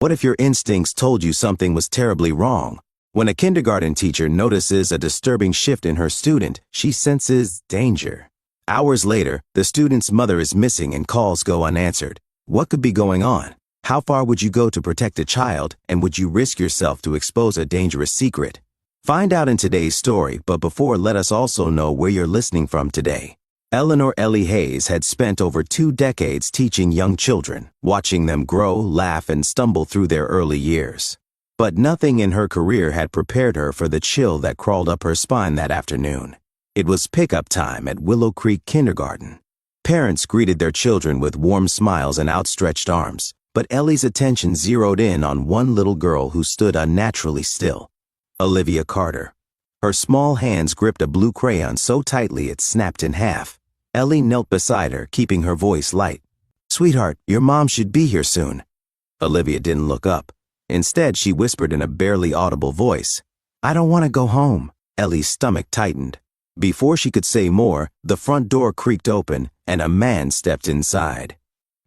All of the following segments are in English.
What if your instincts told you something was terribly wrong? When a kindergarten teacher notices a disturbing shift in her student, she senses danger. Hours later, the student's mother is missing and calls go unanswered. What could be going on? How far would you go to protect a child, and would you risk yourself to expose a dangerous secret? Find out in today's story, but before, let us also know where you're listening from today. Ellie Hayes had spent over 2 decades teaching young children, watching them grow, laugh, and stumble through their early years. But nothing in her career had prepared her for the chill that crawled up her spine that afternoon. It was pickup time at Willow Creek Kindergarten. Parents greeted their children with warm smiles and outstretched arms, but Ellie's attention zeroed in on one little girl who stood unnaturally still. Olivia Carter. Her small hands gripped a blue crayon so tightly it snapped in half. Ellie knelt beside her, keeping her voice light. "Sweetheart, your mom should be here soon." Olivia didn't look up. Instead, she whispered in a barely audible voice, "I don't want to go home." Ellie's stomach tightened. Before she could say more, the front door creaked open, and a man stepped inside.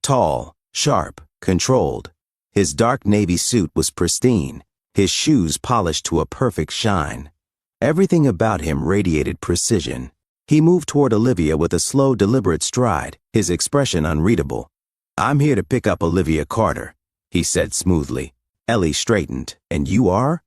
Tall, sharp, controlled. His dark navy suit was pristine, his shoes polished to a perfect shine. Everything about him radiated precision. He moved toward Olivia with a slow, deliberate stride, his expression unreadable. "I'm here to pick up Olivia Carter," he said smoothly. Ellie straightened. "And you are?"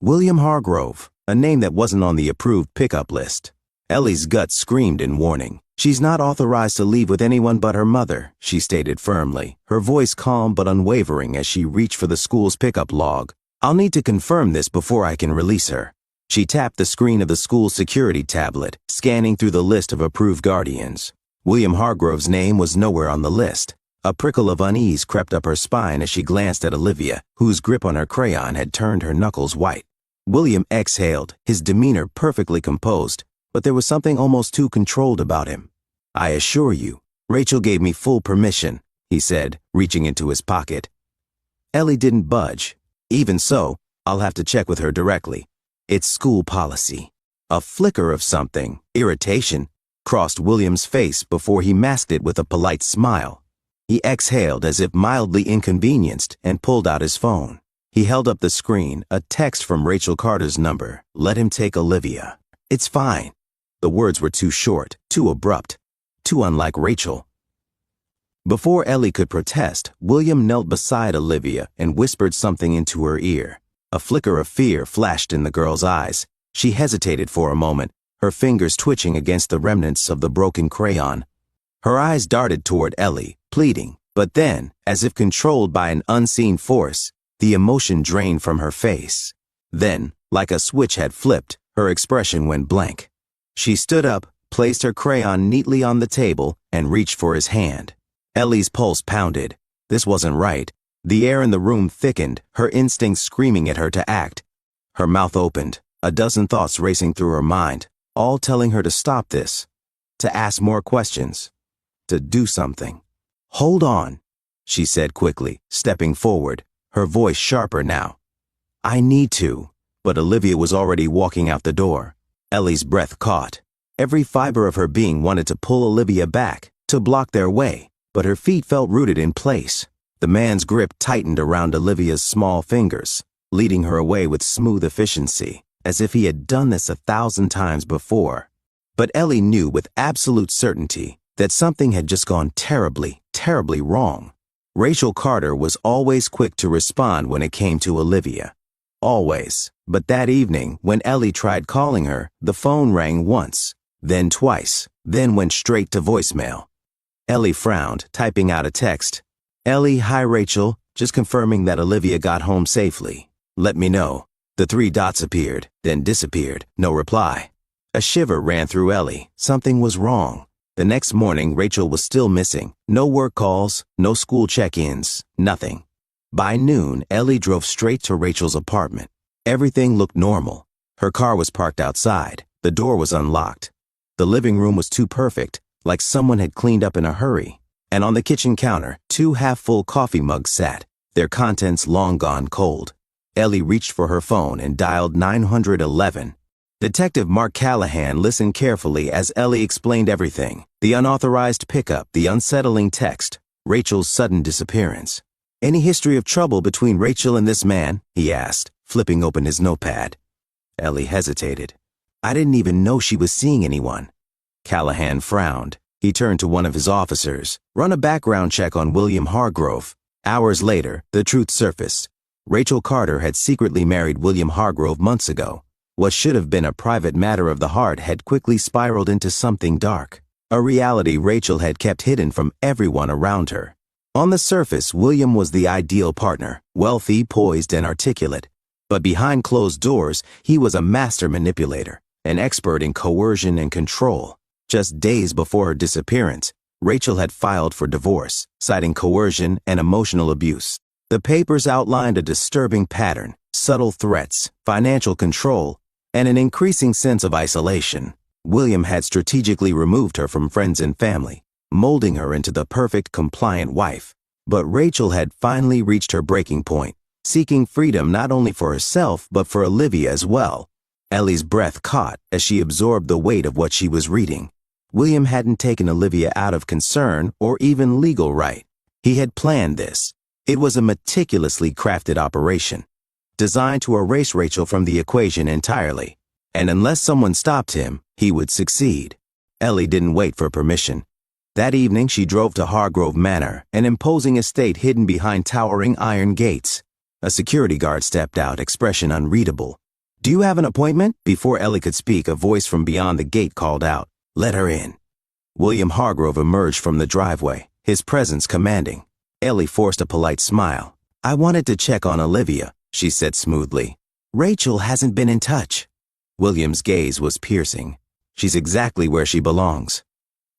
"William Hargrove," a name that wasn't on the approved pickup list. Ellie's gut screamed in warning. "She's not authorized to leave with anyone but her mother," she stated firmly, her voice calm but unwavering as she reached for the school's pickup log. "I'll need to confirm this before I can release her." She tapped the screen of the school's security tablet, scanning through the list of approved guardians. William Hargrove's name was nowhere on the list. A prickle of unease crept up her spine as she glanced at Olivia, whose grip on her crayon had turned her knuckles white. William exhaled, his demeanor perfectly composed, but there was something almost too controlled about him. "I assure you, Rachel gave me full permission," he said, reaching into his pocket. Ellie didn't budge. "Even so, I'll have to check with her directly. It's school policy." A flicker of something, irritation, crossed William's face before he masked it with a polite smile. He exhaled as if mildly inconvenienced and pulled out his phone. He held up the screen, a text from Rachel Carter's number. "Let him take Olivia." "It's fine." The words were too short, too abrupt, too unlike Rachel. Before Ellie could protest, William knelt beside Olivia and whispered something into her ear. A flicker of fear flashed in the girl's eyes. She hesitated for a moment, her fingers twitching against the remnants of the broken crayon. Her eyes darted toward Ellie, pleading, but then, as if controlled by an unseen force, the emotion drained from her face. Then, like a switch had flipped, her expression went blank. She stood up, placed her crayon neatly on the table, and reached for his hand. Ellie's pulse pounded. This wasn't right. The air in the room thickened, her instincts screaming at her to act. Her mouth opened, a dozen thoughts racing through her mind, all telling her to stop this, to ask more questions, to do something. "Hold on," she said quickly, stepping forward, her voice sharper now. "I need to," but Olivia was already walking out the door. Ellie's breath caught. Every fiber of her being wanted to pull Olivia back, to block their way, but her feet felt rooted in place. The man's grip tightened around Olivia's small fingers, leading her away with smooth efficiency, as if he had done this 1,000 times before. But Ellie knew with absolute certainty that something had just gone terribly, terribly wrong. Rachel Carter was always quick to respond when it came to Olivia. Always. But that evening, when Ellie tried calling her, the phone rang once, then twice, then went straight to voicemail. Ellie frowned, typing out a text. "Ellie, hi Rachel, just confirming that Olivia got home safely. Let me know." The 3 dots appeared, then disappeared, no reply. A shiver ran through Ellie. Something was wrong. The next morning, Rachel was still missing. No work calls, no school check-ins, nothing. By noon, Ellie drove straight to Rachel's apartment. Everything looked normal. Her car was parked outside. The door was unlocked. The living room was too perfect, like someone had cleaned up in a hurry. And on the kitchen counter, 2 half-full coffee mugs sat, their contents long gone cold. Ellie reached for her phone and dialed 911. Detective Mark Callahan listened carefully as Ellie explained everything: the unauthorized pickup, the unsettling text, Rachel's sudden disappearance. Any history of trouble between Rachel and this man? He asked, flipping open his notepad. Ellie hesitated. I didn't even know she was seeing anyone. Callahan frowned. He turned to one of his officers. Run a background check on William Hargrove. Hours later, the truth surfaced. Rachel Carter had secretly married William Hargrove months ago. What should have been a private matter of the heart had quickly spiraled into something dark. A reality Rachel had kept hidden from everyone around her. On the surface, William was the ideal partner, wealthy, poised, and articulate. But behind closed doors, he was a master manipulator, an expert in coercion and control. Just days before her disappearance, Rachel had filed for divorce, citing coercion and emotional abuse. The papers outlined a disturbing pattern, subtle threats, financial control, and an increasing sense of isolation. William had strategically removed her from friends and family, molding her into the perfect, compliant wife. But Rachel had finally reached her breaking point, seeking freedom not only for herself but for Olivia as well. Ellie's breath caught as she absorbed the weight of what she was reading. William hadn't taken Olivia out of concern or even legal right. He had planned this. It was a meticulously crafted operation, designed to erase Rachel from the equation entirely. And unless someone stopped him, he would succeed. Ellie didn't wait for permission. That evening, she drove to Hargrove Manor, an imposing estate hidden behind towering iron gates. A security guard stepped out, expression unreadable. Do you have an appointment? Before Ellie could speak, a voice from beyond the gate called out, Let her in. William Hargrove emerged from the driveway, his presence commanding. Ellie forced a polite smile. I wanted to check on Olivia, she said smoothly. Rachel hasn't been in touch. William's gaze was piercing. She's exactly where she belongs.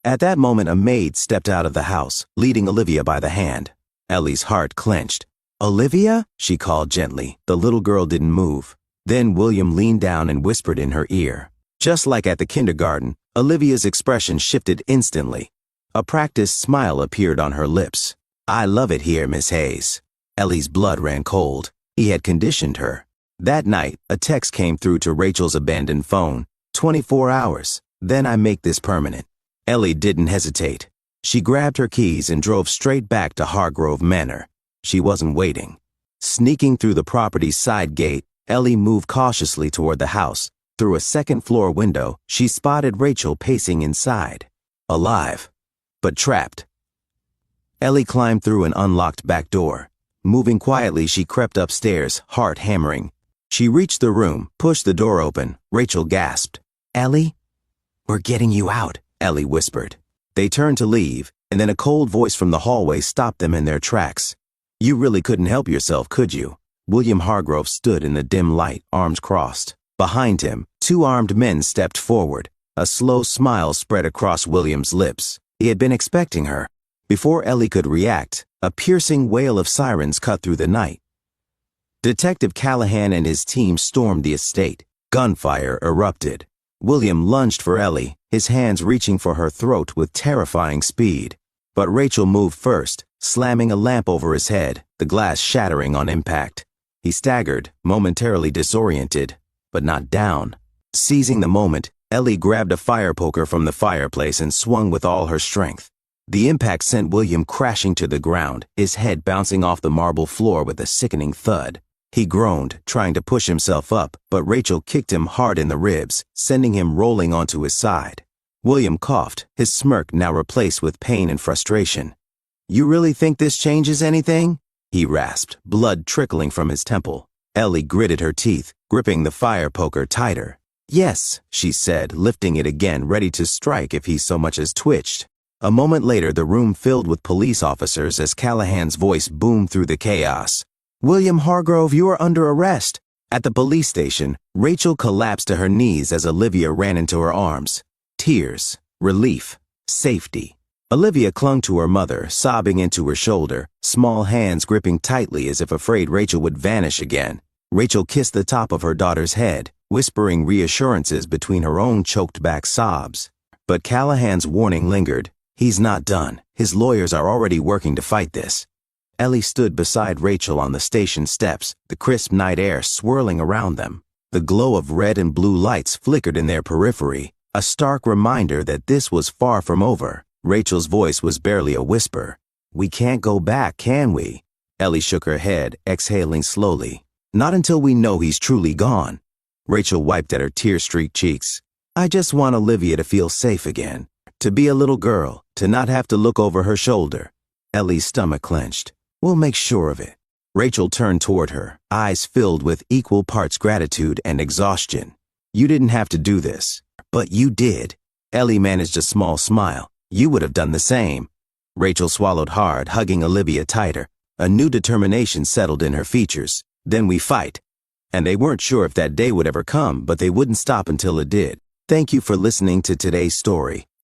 At that moment, a maid stepped out of the house, leading Olivia by the hand. Ellie's heart clenched. Olivia? She called gently. The little girl didn't move. Then William leaned down and whispered in her ear. Just like at the kindergarten, Olivia's expression shifted instantly. A practiced smile appeared on her lips. I love it here, Miss Hayes. Ellie's blood ran cold. He had conditioned her. That night, a text came through to Rachel's abandoned phone. 24 hours. Then I make this permanent. Ellie didn't hesitate. She grabbed her keys and drove straight back to Hargrove Manor. She wasn't waiting. Sneaking through the property's side gate, Ellie moved cautiously toward the house. Through a second-floor window, she spotted Rachel pacing inside. Alive, but trapped. Ellie climbed through an unlocked back door. Moving quietly, she crept upstairs, heart hammering. She reached the room, pushed the door open. Rachel gasped. Ellie? We're getting you out, Ellie whispered. They turned to leave, and then a cold voice from the hallway stopped them in their tracks. You really couldn't help yourself, could you? William Hargrove stood in the dim light, arms crossed. Behind him, two armed men stepped forward. A slow smile spread across William's lips. He had been expecting her. Before Ellie could react, a piercing wail of sirens cut through the night. Detective Callahan and his team stormed the estate. Gunfire erupted. William lunged for Ellie, his hands reaching for her throat with terrifying speed. But Rachel moved first, slamming a lamp over his head, the glass shattering on impact. He staggered, momentarily disoriented, but not down. Seizing the moment, Ellie grabbed a fire poker from the fireplace and swung with all her strength. The impact sent William crashing to the ground, his head bouncing off the marble floor with a sickening thud. He groaned, trying to push himself up, but Rachel kicked him hard in the ribs, sending him rolling onto his side. William coughed, his smirk now replaced with pain and frustration. You really think this changes anything? He rasped, blood trickling from his temple. Ellie gritted her teeth, gripping the fire poker tighter. Yes, she said, lifting it again, ready to strike if he so much as twitched. A moment later, the room filled with police officers as Callahan's voice boomed through the chaos. William Hargrove, you are under arrest. At the police station, Rachel collapsed to her knees as Olivia ran into her arms. Tears, relief, safety. Olivia clung to her mother, sobbing into her shoulder, small hands gripping tightly as if afraid Rachel would vanish again. Rachel kissed the top of her daughter's head, whispering reassurances between her own choked-back sobs. But Callahan's warning lingered. He's not done. His lawyers are already working to fight this. Ellie stood beside Rachel on the station steps, the crisp night air swirling around them. The glow of red and blue lights flickered in their periphery, a stark reminder that this was far from over. Rachel's voice was barely a whisper. We can't go back, can we? Ellie shook her head, exhaling slowly. Not until we know he's truly gone. Rachel wiped at her tear-streaked cheeks. I just want Olivia to feel safe again. To be a little girl, to not have to look over her shoulder. Ellie's stomach clenched. We'll make sure of it. Rachel turned toward her, eyes filled with equal parts gratitude and exhaustion. You didn't have to do this, but you did. Ellie managed a small smile. You would have done the same. Rachel swallowed hard, hugging Olivia tighter. A new determination settled in her features. Then we fight. And they weren't sure if that day would ever come, but they wouldn't stop until it did. Thank you for listening to today's story.